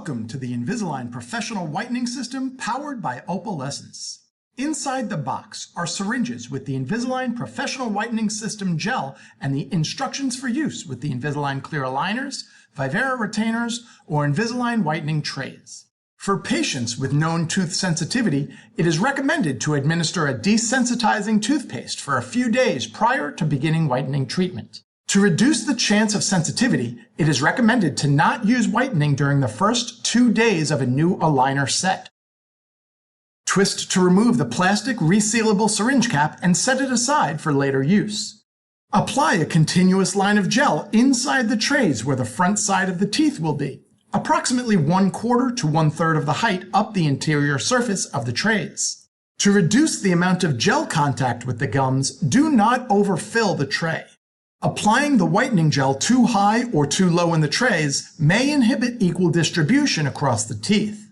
Welcome to the Invisalign Professional Whitening System powered by Opalescence. Inside the box are syringes with the Invisalign Professional Whitening System gel and the instructions for use with the Invisalign clear aligners, Vivera retainers, or Invisalign whitening trays. For patients with known tooth sensitivity, it is recommended to administer a desensitizing toothpaste for a few days prior to beginning whitening treatment. To reduce the chance of sensitivity, it is recommended to not use whitening during the first 2 days of a new aligner set. Twist to remove the plastic resealable syringe cap and set it aside for later use. Apply a continuous line of gel inside the trays where the front side of the teeth will be, approximately 1/4 to 1/3 of the height up the interior surface of the trays. To reduce the amount of gel contact with the gums, do not overfill the tray. Applying the whitening gel too high or too low in the trays may inhibit equal distribution across the teeth.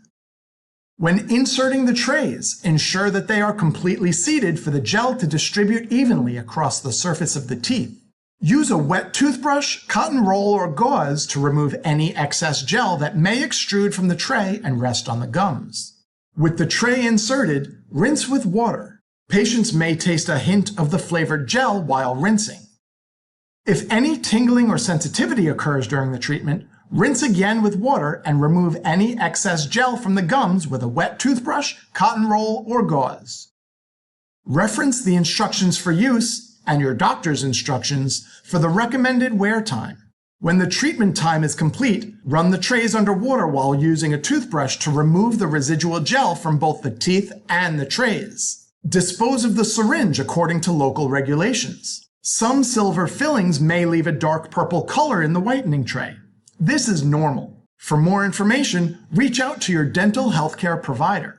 When inserting the trays, ensure that they are completely seated for the gel to distribute evenly across the surface of the teeth. Use a wet toothbrush, cotton roll, or gauze to remove any excess gel that may extrude from the tray and rest on the gums. With the tray inserted, rinse with water. Patients may taste a hint of the flavored gel while rinsing. If any tingling or sensitivity occurs during the treatment, rinse again with water and remove any excess gel from the gums with a wet toothbrush, cotton roll, or gauze. Reference the instructions for use and your doctor's instructions for the recommended wear time. When the treatment time is complete, run the trays under water while using a toothbrush to remove the residual gel from both the teeth and the trays. Dispose of the syringe according to local regulations. Some silver fillings may leave a dark purple color in the whitening tray. This is normal. For more information, reach out to your dental healthcare provider.